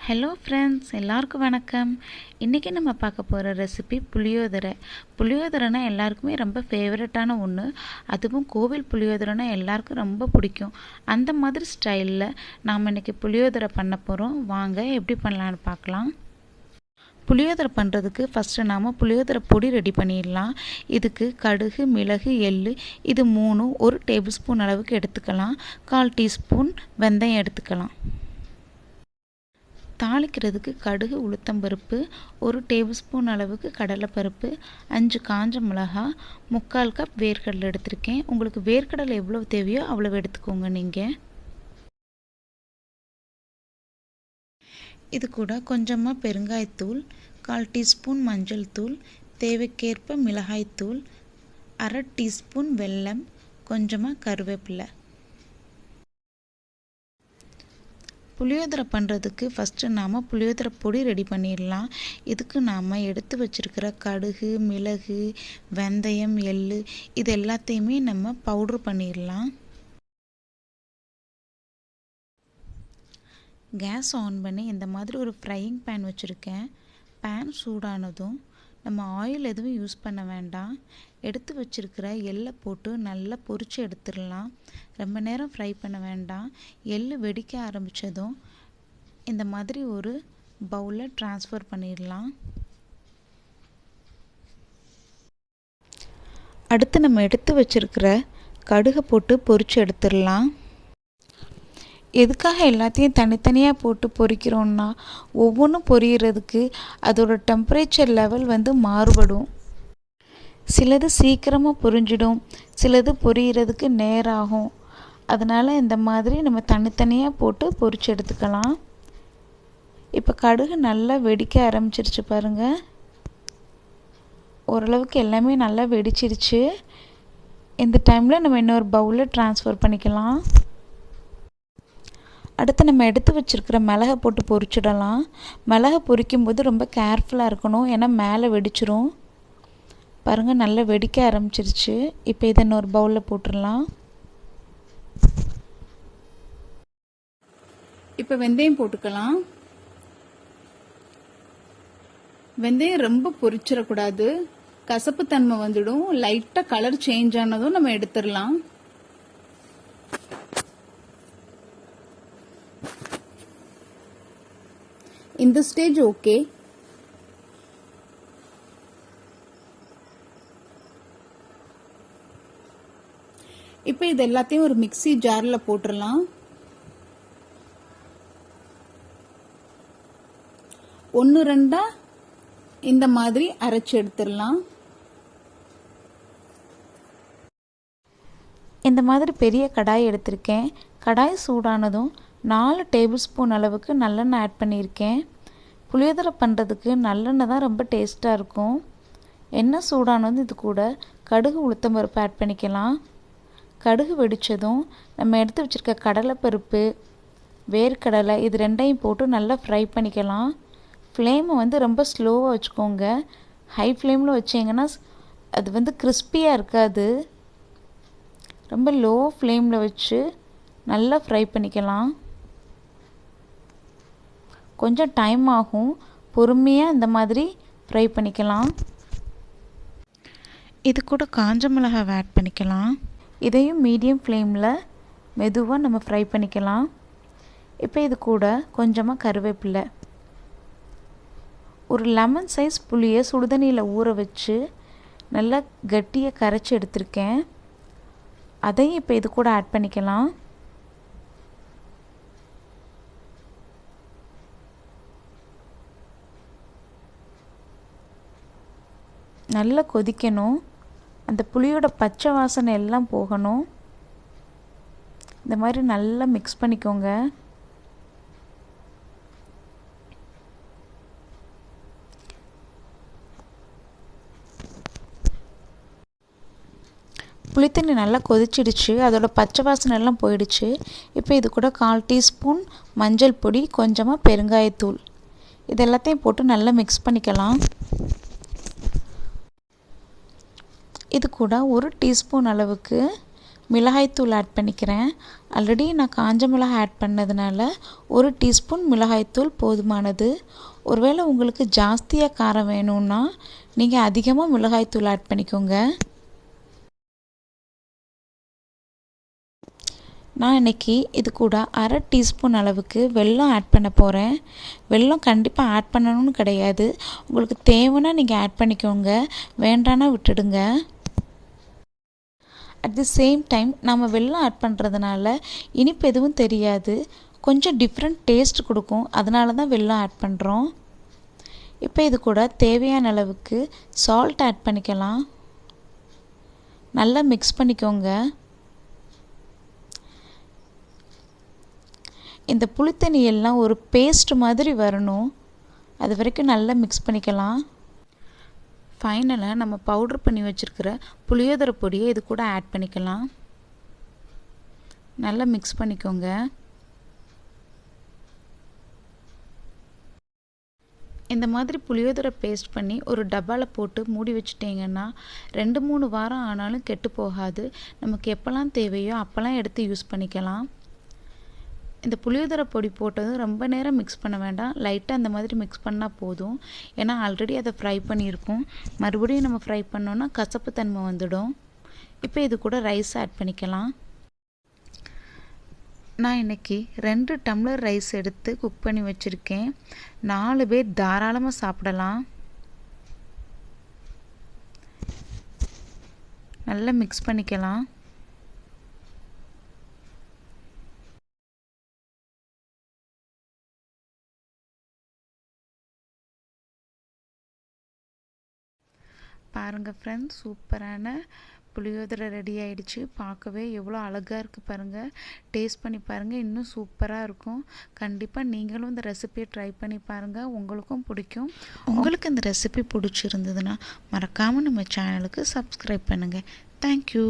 Hello friends, எல்லாருக்கும் வணக்கம். இன்றைக்கி நம்ம பார்க்க போகிற ரெசிபி புளியோதரை. புளியோதரைனா எல்லாருக்குமே ரொம்ப ஃபேவரட்டான ஒன்று. அதுவும் கோவில் புளியோதரைனா எல்லாருக்கும் ரொம்ப பிடிக்கும். அந்த மாதிரி ஸ்டைலில் நாம் இன்றைக்கி புளியோதரை பண்ண போகிறோம். வாங்க எப்படி பண்ணலான்னு பார்க்கலாம். புளியோதரை பண்ணுறதுக்கு ஃபஸ்ட்டு நாம் புளியோதரை பொடி ரெடி பண்ணிடலாம். இதுக்கு கடுகு, மிளகு, எள்ளு இது 3 1 டேபிள் ஸ்பூன் அளவுக்கு எடுத்துக்கலாம். 1/4 டீஸ்பூன் வெந்தயம் எடுத்துக்கலாம். தாளிக்கிறதுக்கு கடுகு, உளுத்தம்பருப்பு, 1 டேபிள் ஸ்பூன் அளவுக்கு கடலைப்பருப்பு, 5 காஞ்ச மிளகாய், 3/4 கப் வேர்க்கடலை எடுத்திருக்கேன். உங்களுக்கு வேர்க்கடலை எவ்வளோ தேவையோ அவ்வளோ எடுத்துக்கோங்க. நீங்கள் இது கூட கொஞ்சமாக பெருங்காயத்தூள், 1/4 டீஸ்பூன் மஞ்சள் தூள், தேவைக்கேற்ப மிளகாய்த்தூள், 1/2 டீஸ்பூன் வெல்லம், கொஞ்சமாக கருவேப்பிலை. புளியோதரை பண்ணுறதுக்கு ஃபஸ்ட்டு நாம் புளியோதரை பொடி ரெடி பண்ணிடலாம். இதுக்கு நாம் எடுத்து வச்சுருக்கிற கடுகு, மிளகு, வெந்தயம், எள்ளு இது எல்லாத்தையுமே நம்ம பவுட்ரு பண்ணிடலாம். கேஸ் ஆன் பண்ணி இந்த மாதிரி ஒரு ஃப்ரையிங் பேன் வச்சுருக்கேன். பேன் சூடானதும் நம்ம ஆயில் எதுவும் யூஸ் பண்ண வேண்டாம். எடுத்து வச்சுருக்கிற எள்ளை போட்டு நல்லா பொரித்து எடுத்துடலாம். ரொம்ப நேரம் ஃப்ரை பண்ண வேண்டாம். எள் வெடிக்க ஆரம்பித்ததும் இந்த மாதிரி ஒரு பவுலில் ட்ரான்ஸ்ஃபர் பண்ணிடலாம். அடுத்து நம்ம எடுத்து வச்சுருக்கிற கடுகை போட்டு பொரித்து எடுத்துடலாம். எதுக்காக எல்லாத்தையும் தனித்தனியாக போட்டு பொரிக்கிறோன்னா, ஒவ்வொன்றும் பொரிகிறதுக்கு அதோட டெம்பரேச்சர் லெவல் மாறுபடும். சிலது சீக்கிரமாக பொரிஞ்சிடும், சிலது பொரிகிறதுக்கு நேரம் ஆகும். அதனால் இந்த மாதிரி நம்ம தனித்தனியாக போட்டு பொரிச்சு எடுத்துக்கலாம். இப்போ கடுகு நல்லா வெடிக்க ஆரம்பிச்சிருச்சு பாருங்கள். ஓரளவுக்கு எல்லாமே நல்லா வெடிச்சிருச்சு. இந்த டைமில் நம்ம இன்னொரு பவுலில் ட்ரான்ஸ்ஃபர் பண்ணிக்கலாம். அடுத்து நம்ம எடுத்து வச்சுருக்கிற மிளகை போட்டு பொரிச்சிடலாம். மிளகை பொரிக்கும்போது ரொம்ப கேர்ஃபுல்லாக இருக்கணும், ஏன்னா மேலே வெடிச்சிரும். பாருங்கள், நல்லா வெடிக்க ஆரம்பிச்சிருச்சு. இப்போ இதை இன்னொரு பவுலில் போட்டுடலாம். இப்போ வெந்தயம் போட்டுக்கலாம். வெந்தயம் ரொம்ப பொரிச்சிடக்கூடாது, கசப்பு தன்மை வந்துடும். லைட்டாக கலர் சேஞ்ச் ஆனதும் நம்ம எடுத்துடலாம். இந்த ஸ்டேஜ் ஓகே. இப்போ இது எல்லாத்தையும் ஒரு மிக்ஸி ஜாரில் போட்டுடலாம். 1-2 இந்த மாதிரி அரைச்சி எடுத்துடலாம். இந்த மாதிரி பெரிய கடாய் எடுத்திருக்கேன். கடாய் சூடானதும் 4 டேபிள் ஸ்பூன் அளவுக்கு நல்லெண்ணெய் ஆட் பண்ணியிருக்கேன். புளியோதரை பண்ணுறதுக்கு நல்லெண்ணெய் தான் ரொம்ப டேஸ்ட்டாக இருக்கும். எண்ணெய் சூடானதும் இது கூட கடுகு, உளுத்தம்பருப்பு ஆட் பண்ணிக்கலாம். கடுகு வெடித்ததும் நம்ம எடுத்து வச்சுருக்க கடலைப்பருப்பு, வேர்க்கடலை இது ரெண்டையும் போட்டு நல்லா ஃப்ரை பண்ணிக்கலாம். ஃப்ளேமை ரொம்ப ஸ்லோவாக வச்சுக்கோங்க. ஹை ஃப்ளேமில் வச்சிங்கன்னா அது கிறிஸ்பியாக இருக்காது. ரொம்ப லோ ஃப்ளேமில் வச்சு நல்லா ஃப்ரை பண்ணிக்கலாம். கொஞ்சம் டைம் ஆகும், பொறுமையாக இந்த மாதிரி ஃப்ரை பண்ணிக்கலாம். இது கூட காஞ்ச மிளகாய் ஆட் பண்ணிக்கலாம். இதையும் மீடியம் ஃப்ளேமில் மெதுவாக நம்ம ஃப்ரை பண்ணிக்கலாம். இப்போ இது கூட கொஞ்சமாக கருவேப்பிலை, ஒரு லெமன் சைஸ் புளியை சுடுதண்ணியில் ஊற வச்சு நல்லா கட்டியாக கரைச்சி எடுத்திருக்கேன். அதையும் இப்போ இது கூட ஆட் பண்ணிக்கலாம். நல்லா கொதிக்கணும். அந்த புளியோட பச்சை வாசனை எல்லாம் போகணும். இந்த மாதிரி நல்லா மிக்ஸ் பண்ணிக்கோங்க. புளித்தண்ணி நல்லா கொதிச்சிடுச்சு, அதோட பச்சை வாசனை எல்லாம் போயிடுச்சு. இப்போ இது கூட 1/4 டீஸ்பூன் மஞ்சள் பொடி, கொஞ்சமாக பெருங்காயத்தூள் இது எல்லாத்தையும் போட்டு நல்லா மிக்ஸ் பண்ணிக்கலாம். இது கூட 1 டீஸ்பூன் அளவுக்கு மிளகாய்த்தூள் ஆட் பண்ணிக்கிறேன். ஆல்ரெடி நான் காஞ்ச மிளகாய் ஆட் பண்ணதுனால 1 டீஸ்பூன் மிளகாய்த்தூள் போதுமானது. ஒருவேளை உங்களுக்கு ஜாஸ்தியாக காரம் வேணும்னா நீங்கள் அதிகமாக மிளகாய்த்தூள் ஆட் பண்ணிக்கோங்க. நான் இன்றைக்கி இது கூட 1/2 டீஸ்பூன் அளவுக்கு வெல்லம் ஆட் பண்ண போகிறேன். வெல்லம் கண்டிப்பாக ஆட் பண்ணணும்னு கிடையாது. உங்களுக்கு தேவைன்னா நீங்கள் ஆட் பண்ணிக்கோங்க, வேண்டான்னா விட்டுடுங்க. அட் தி சேம் டைம் நம்ம வெல்லம் ஆட் பண்ணுறதுனால இனிப்பு எதுவும் தெரியாது, கொஞ்சம் டிஃப்ரெண்ட் டேஸ்ட் கொடுக்கும். அதனால தான் வெல்லம் ஆட் பண்ணுறோம். இப்போ இது கூட தேவையான அளவுக்கு சால்ட் ஆட் பண்ணிக்கலாம். நல்லா மிக்ஸ் பண்ணிக்கோங்க. இந்த புளித்தண்ணி எல்லாம் ஒரு பேஸ்ட் மாதிரி வரணும், அது வரைக்கும் நல்லா மிக்ஸ் பண்ணிக்கலாம். ஃபைனலாக நம்ம பவுட்ரு பண்ணி வச்சுருக்கிற புளியோதரை பொடியை இது கூட ஆட் பண்ணிக்கலாம். நல்லா மிக்ஸ் பண்ணிக்கோங்க. இந்த மாதிரி புளியோதரை பேஸ்ட் பண்ணி ஒரு டப்பாவில் போட்டு மூடி வச்சுட்டிங்கன்னா 2-3 வாரம் ஆனாலும் கெட்டு போகாது. நமக்கு எப்போல்லாம் தேவையோ அப்போல்லாம் எடுத்து யூஸ் பண்ணிக்கலாம். இந்த புளியோதரை பொடி போட்டதும் ரொம்ப நேரம் மிக்ஸ் பண்ண வேண்டாம், லைட்டாக அந்த மாதிரி மிக்ஸ் பண்ணால் போதும். ஏன்னா ஆல்ரெடி அதை ஃப்ரை பண்ணியிருக்கோம். மறுபடியும் நம்ம ஃப்ரை பண்ணோன்னா கசப்பு தன்மை வந்துடும். இப்போ இது கூட ரைஸ் ஆட் பண்ணிக்கலாம். நான் இன்றைக்கி 2 டம்ளர் ரைஸ் எடுத்து குக் பண்ணி வச்சுருக்கேன். 4 பேர் தாராளமாக சாப்பிடலாம். நல்லா மிக்ஸ் பண்ணிக்கலாம். பாருங்கள் ஃப்ரெண்ட்ஸ், சூப்பரான புளியோதரை ரெடி ஆகிடுச்சு. பார்க்கவே எவ்வளோ அழகாக இருக்குது பாருங்கள். டேஸ்ட் பண்ணி பாருங்கள், இன்னும் சூப்பராக இருக்கும். கண்டிப்பாக நீங்களும் இந்த ரெசிபியை ட்ரை பண்ணி பாருங்கள், உங்களுக்கும் பிடிக்கும். உங்களுக்கு இந்த ரெசிபி பிடிச்சிருந்ததுன்னா மறக்காமல் நம்ம சேனலுக்கு சப்ஸ்கிரைப் பண்ணுங்கள். தேங்க்யூ.